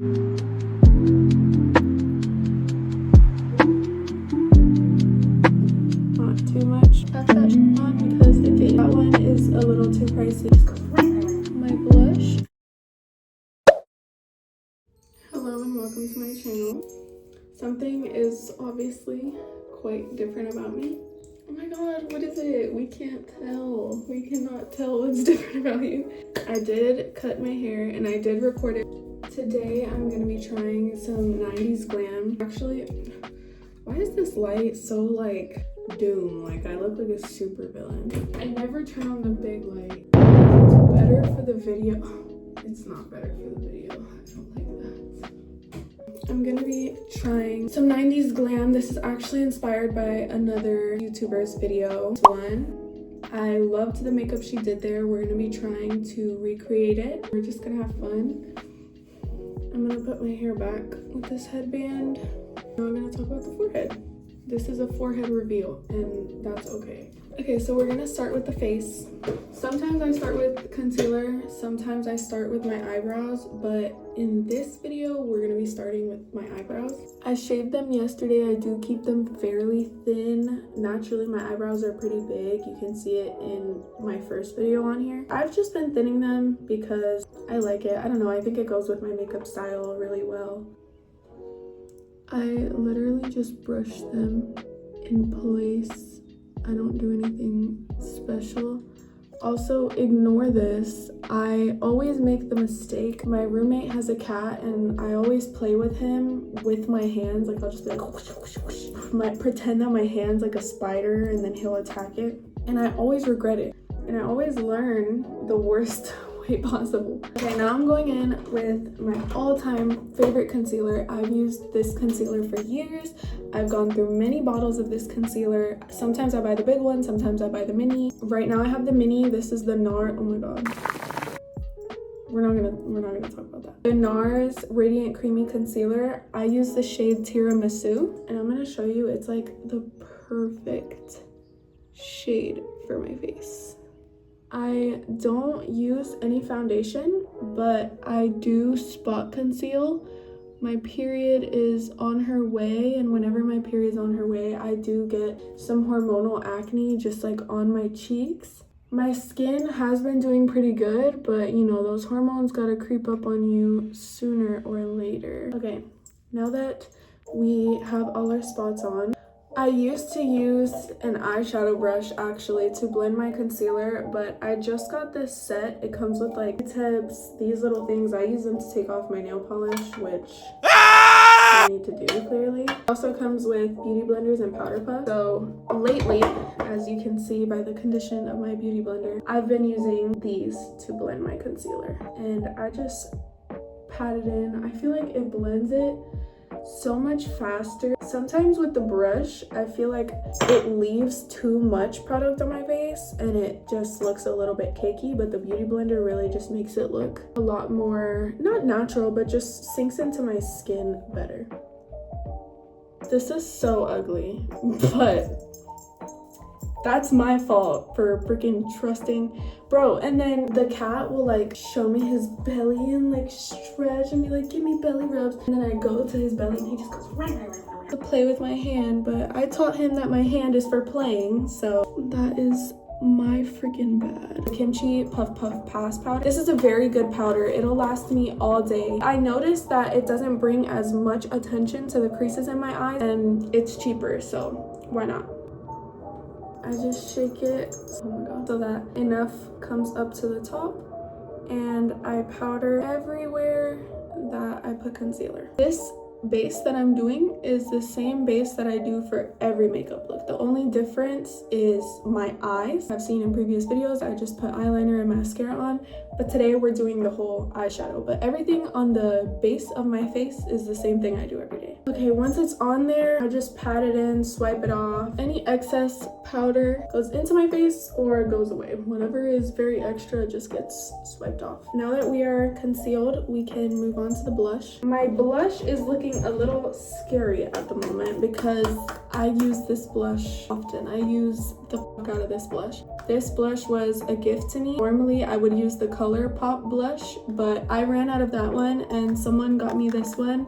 Not too much. Pass that on because that one is a little too pricey. My blush. Hello and welcome to my channel. Something is obviously quite different about me. Oh my god, what is it? We can't tell. We cannot tell what's different about you. I did cut my hair and I did record it. Today I'm gonna be trying some 90's glam. Actually, why is this light so like doom? Like I look like a super villain. I never turn on the big light. It's better for the video. It's not better for the video. I don't like that. I'm gonna be trying some 90's glam. This is actually inspired by another YouTuber's video. I loved the makeup she did there. We're gonna be trying to recreate it. We're just gonna have fun. I'm gonna put my hair back with this headband. Now I'm gonna talk about the forehead. This is a forehead reveal and that's okay. Okay, so we're gonna start with the face. Sometimes I start with concealer, sometimes I start with my eyebrows, but in this video, we're gonna be starting with my eyebrows. I shaved them yesterday. I do keep them fairly thin. Naturally, my eyebrows are pretty big. You can see it in my first video on here. I've just been thinning them because I like it. I don't know, I think it goes with my makeup style really well. I literally just brush them in place. I don't do anything special. Also, ignore this. I always make the mistake. My roommate has a cat and I always play with him with my hands. Like I'll just be like, whoosh, whoosh, whoosh. Pretend that my hand's like a spider and then he'll attack it. And I always regret it. And I always learn the worst way possible. Okay, now I'm going in with my all-time favorite concealer. I've used this concealer for years. I've gone through many bottles of this concealer. Sometimes I buy the big one, sometimes I buy the mini. Right now I have the mini. This is the NARS. Oh my god. We're not gonna talk about that. The NARS Radiant Creamy Concealer. I use the shade Tiramisu, and I'm gonna show you. It's like the perfect shade for my face. I don't use any foundation, but I do spot conceal. My period is on her way, and whenever my period's on her way, I do get some hormonal acne just like on my cheeks. My skin has been doing pretty good, but you know, those hormones gotta creep up on you sooner or later. Okay, now that we have all our spots on, I used to use an eyeshadow brush actually to blend my concealer, but I just got this set. It comes with like tips, these little things. I use them to take off my nail polish, which I need to do clearly. It also comes with beauty blenders and powder puff. So lately, as you can see by the condition of my beauty blender, I've been using these to blend my concealer. And I just pat it in. I feel like it blends it so much faster. Sometimes with the brush, I feel like it leaves too much product on my face and it just looks a little bit cakey, but the beauty blender really just makes it look a lot more, not natural, but just sinks into my skin better. This is so ugly, but that's my fault for freaking trusting. Bro, and then the cat will like show me his belly and like stretch and be like, give me belly rubs. And then I go to his belly and he just goes to play with my hand. But I taught him that my hand is for playing, so that is my freaking bad. Kimchi Puff Puff Pass powder. This is a very good powder. It'll last me all day. I noticed that it doesn't bring as much attention to the creases in my eyes and it's cheaper, so why not? I just shake it, oh my god, so that enough comes up to the top, and I powder everywhere that I put concealer. This base that I'm doing is the same base that I do for every makeup look. The only difference is my eyes. I've seen in previous videos I just put eyeliner and mascara on, but today we're doing the whole eyeshadow. But everything on the base of my face is the same thing I do every day. Okay, once it's on there, I just pat it in, swipe it off. Any excess powder goes into my face or goes away. Whatever is very extra just gets swiped off. Now that we are concealed, we can move on to the blush. My blush is looking a little scary at the moment because I use this blush often. I use the fuck out of this blush. This blush was a gift to me. Normally I would use the ColourPop blush, but I ran out of that one and someone got me this one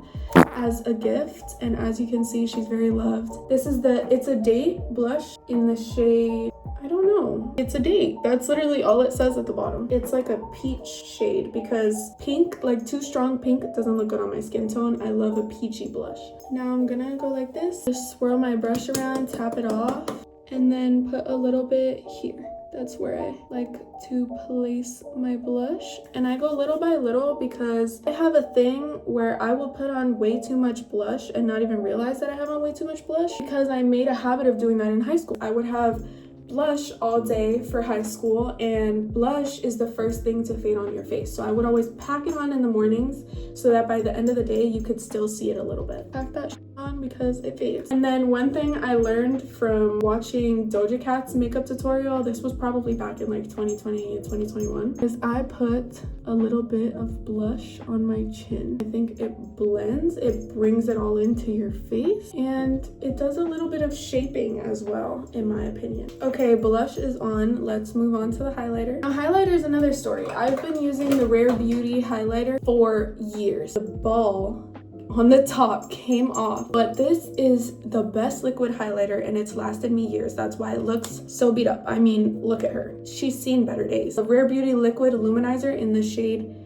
as a gift, and as you can see, she's very loved. This is it's a Date blush in the shade, I don't know, it's a Date. That's literally all it says at the bottom. It's like a peach shade because pink, like too strong pink, doesn't look good on my skin tone. I love a peachy blush. Now I'm gonna go like this, just swirl my brush around, tap it off, and then put a little bit here. That's where I like to place my blush. And I go little by little because I have a thing where I will put on way too much blush and not even realize that I have on way too much blush, because I made a habit of doing that in high school. I would have blush all day for high school, and blush is the first thing to fade on your face. So I would always pack it on in the mornings so that by the end of the day you could still see it a little bit. Pack that on because it fades. And then one thing I learned from watching Doja Cat's makeup tutorial, this was probably back in like 2020 and 2021, is I put a little bit of blush on my chin. I think it blends, it brings it all into your face, and it does a little bit of shaping as well, in my opinion. Okay, blush is on. Let's move on to the highlighter. Now, highlighter is another story. I've been using the Rare Beauty highlighter for years. The ball on the top came off, but this is the best liquid highlighter and it's lasted me years. That's why it looks so beat up. I mean, look at her. She's seen better days. The Rare Beauty liquid luminizer in the shade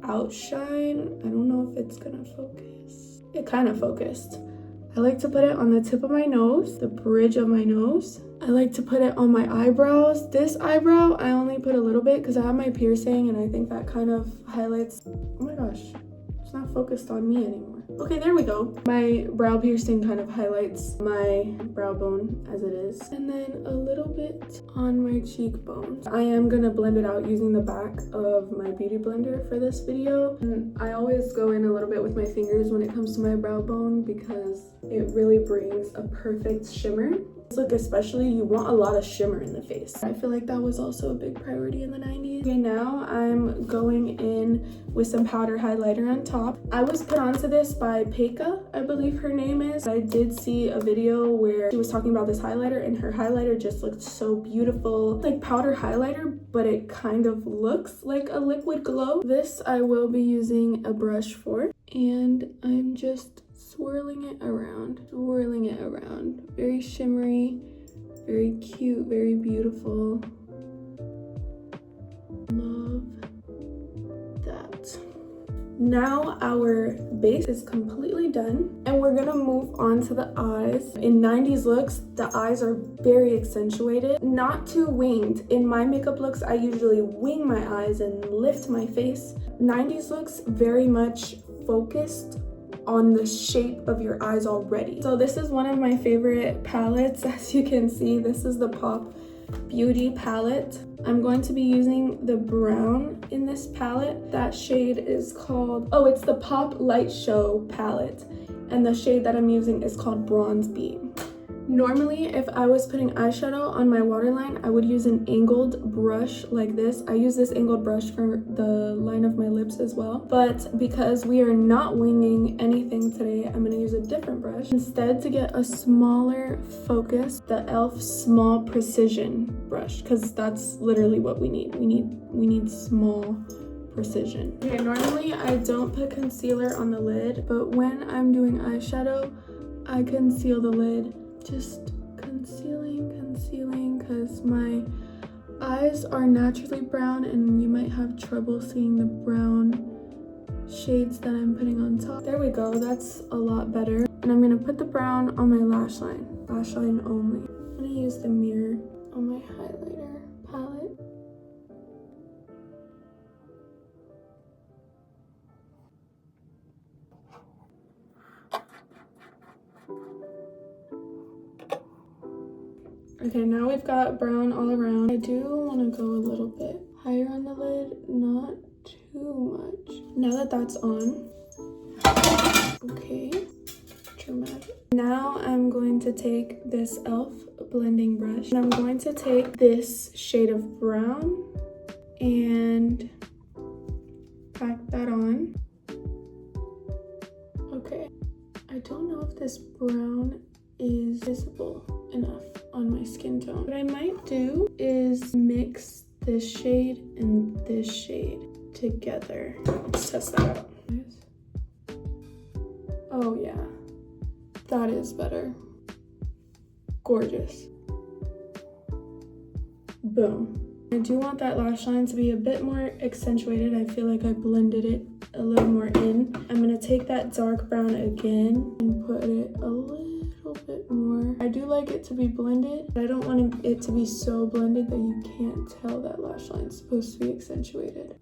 Outshine. I don't know if it's gonna focus. It kind of focused. I like to put it on the tip of my nose, the bridge of my nose. I like to put it on my eyebrows. This eyebrow, I only put a little bit because I have my piercing and I think that kind of highlights. Oh my gosh, it's not focused on me anymore. Okay, there we go. My brow piercing kind of highlights my brow bone as it is. And then a little bit on my cheekbones. I am gonna blend it out using the back of my beauty blender for this video. And I always go in a little bit with my fingers when it comes to my brow bone because it really brings a perfect shimmer. Look, especially you want a lot of shimmer in the face. I feel like that was also a big priority in the 90s. Okay, now I'm going in with some powder highlighter on top. I was put onto this by Peika, I believe her name is. I did see a video where she was talking about this highlighter and her highlighter just looked so beautiful. Like powder highlighter, but it kind of looks like a liquid glow. This I will be using a brush for, and I'm just swirling it around, very shimmery, very cute, very beautiful. Love that. Now our base is completely done and we're gonna move on to the eyes. In 90s looks, the eyes are very accentuated, not too winged. In my makeup looks, I usually wing my eyes and lift my face. 90s looks very much focused on the shape of your eyes already. So this is one of my favorite palettes. As you can see, this is the Pop Beauty palette. I'm going to be using the brown in this palette. That shade is called, oh, it's the Pop Light Show palette. And the shade that I'm using is called Bronze Beam. Normally, if I was putting eyeshadow on my waterline, I would use an angled brush like this. I use this angled brush for the line of my lips as well. But because we are not winging anything today, I'm gonna use a different brush. Instead, to get a smaller focus, the e.l.f. Small Precision brush, because that's literally what we need. We need small precision. Okay, normally I don't put concealer on the lid, but when I'm doing eyeshadow, I conceal the lid. Just concealing, because my eyes are naturally brown and you might have trouble seeing the brown shades that I'm putting on top. There we go, that's a lot better. And I'm gonna put the brown on my lash line only. I'm gonna use the mirror on my highlighter palette. Okay, now we've got brown all around. I do want to go a little bit higher on the lid, not too much. Now that that's on, okay, dramatic. Now I'm going to take this e.l.f. blending brush and I'm going to take this shade of brown and pack that on. Okay, I don't know if this brown is visible. enough on my skin tone. What I might do is mix this shade and this shade together. Let's test that out. Oh yeah, that is better. Gorgeous. Boom. I do want that lash line to be a bit more accentuated. I feel like I blended it a little more in. I'm gonna take that dark brown again and put it a little bit more. I do like it to be blended, but I don't want it to be so blended that you can't tell that lash line is supposed to be accentuated.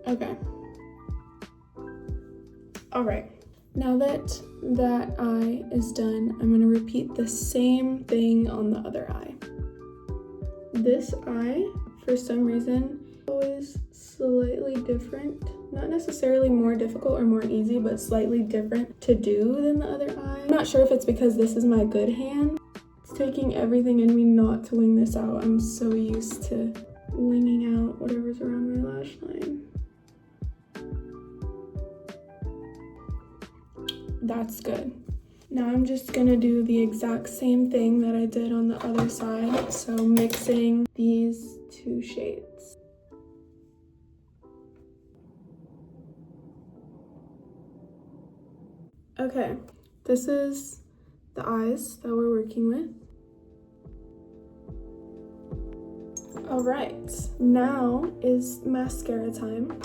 Okay. All right. Now that that eye is done, I'm gonna repeat the same thing on the other eye. This eye, for some reason, always slightly different. Not necessarily more difficult or more easy, but slightly different to do than the other eye. I'm not sure if it's because this is my good hand. It's taking everything in me not to wing this out. I'm so used to winging out whatever's around my lash line. That's good. Now I'm just gonna do the exact same thing that I did on the other side. So mixing these two shades. Okay, this is the eyes that we're working with. All right, now is mascara time.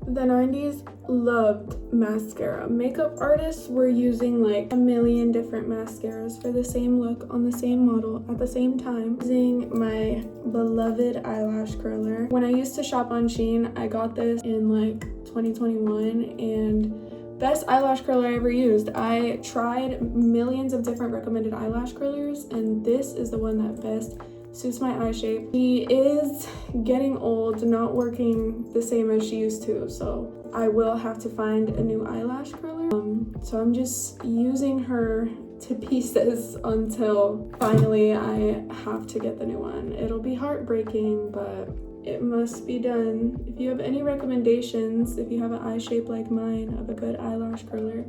The 90s loved mascara. Makeup artists were using like a million different mascaras for the same look on the same model at the same time. Using my beloved eyelash curler. When I used to shop on Shein, I got this in like 2021 and best eyelash curler I ever used. I tried millions of different recommended eyelash curlers and this is the one that best suits my eye shape. She is getting old, not working the same as she used to, so I will have to find a new eyelash curler. So I'm just using her to pieces until finally I have to get the new one. It'll be heartbreaking, but it must be done. If you have any recommendations, if you have an eye shape like mine of a good eyelash curler,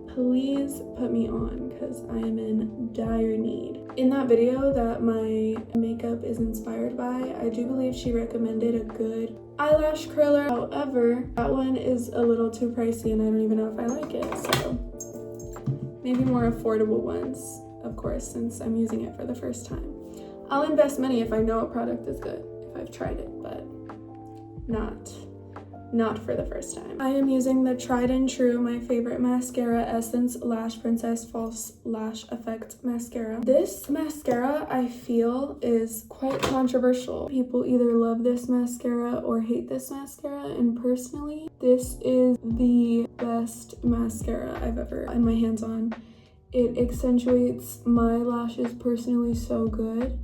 please put me on because I am in dire need. In that video that my makeup is inspired by, I do believe she recommended a good eyelash curler. However, that one is a little too pricey and I don't even know if I like it. So maybe more affordable ones, of course, since I'm using it for the first time. I'll invest money if I know a product is good, if I've tried it, but not for the first time. I am using the tried and true, my favorite mascara, Essence Lash Princess False Lash Effect Mascara. This mascara, I feel, is quite controversial. People either love this mascara or hate this mascara, and personally, this is the best mascara I've ever gotten my hands on. It accentuates my lashes personally so good.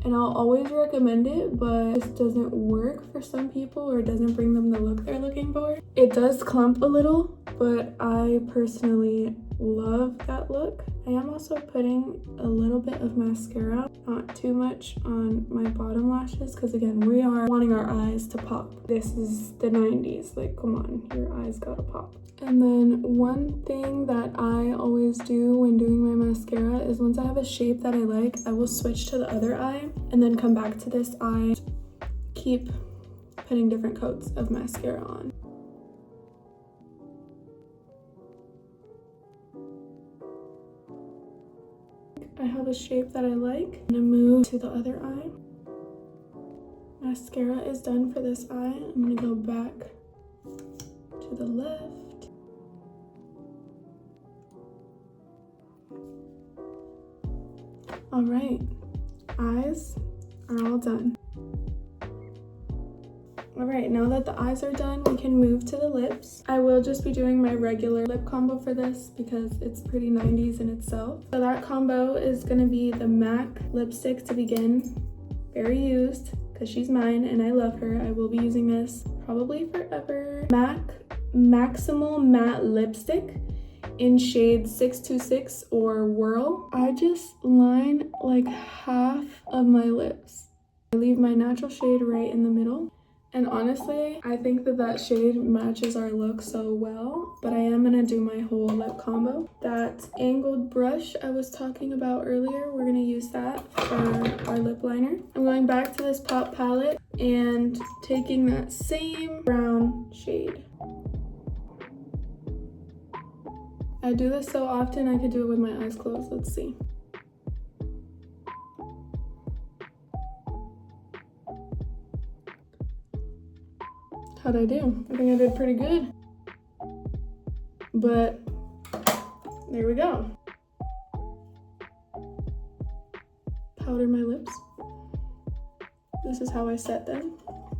And I'll always recommend it, but this doesn't work for some people or doesn't bring them the look they're looking for. It does clump a little, but I personally love that look. I am also putting a little bit of mascara, not too much on my bottom lashes, because again, we are wanting our eyes to pop. This is the 90s, like come on, your eyes gotta pop. And then one thing that I always do when doing my mascara is once I have a shape that I like, I will switch to the other eye and then come back to this eye. Keep putting different coats of mascara on. I have a shape that I like. I'm gonna move to the other eye. Mascara is done for this eye. I'm gonna go back to the left. All right, eyes are all done. All right, now that the eyes are done, we can move to the lips. I will just be doing my regular lip combo for this because it's pretty 90s in itself. So that combo is gonna be the MAC lipstick to begin. Very used, because she's mine and I love her. I will be using this probably forever. MAC Maximal Matte Lipstick in shade 626 or Whirl. I just line like half of my lips. I leave my natural shade right in the middle. And honestly, I think that that shade matches our look so well, but I am gonna do my whole lip combo. That angled brush I was talking about earlier, we're gonna use that for our lip liner. I'm going back to this Pop palette and taking that same brown shade. I do this so often I could do it with my eyes closed. Let's see. How'd I do? I think I did pretty good. But there we go. Powder my lips. This is how I set them.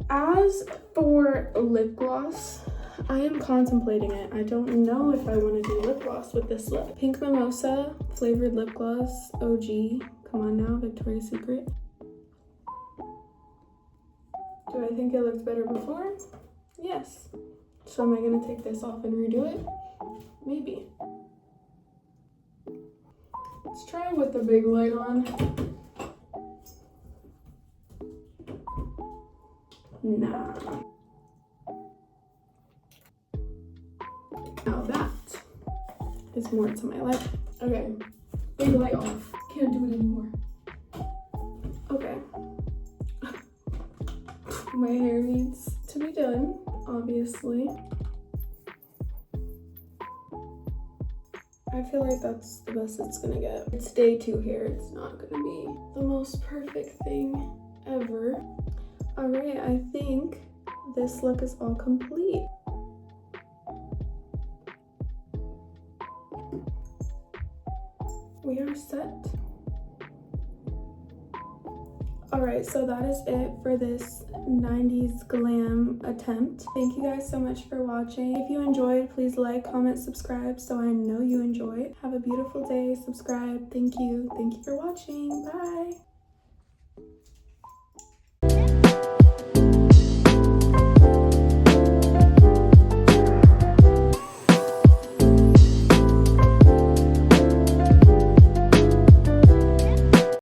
As for lip gloss, I am contemplating it. I don't know if I want to do lip gloss with this lip. Pink Mimosa flavored lip gloss, OG. Come on now, Victoria's Secret. Do I think it looked better before? Yes. So am I gonna take this off and redo it? Maybe. Let's try with the big light on. Nah. Now that is more to my liking. Okay, big light off. Can't do it anymore. Okay. My hair needs to be done, obviously. I feel like that's the best it's gonna get. It's day 2 hair. It's not gonna be the most perfect thing ever. All right, I think this look is all complete. We are set. All right, so that is it for this 90s glam attempt. Thank you guys so much for watching. If you enjoyed, please like, comment, subscribe so I know you enjoyed. Have a beautiful day. Subscribe. Thank you. Thank you for watching. Bye.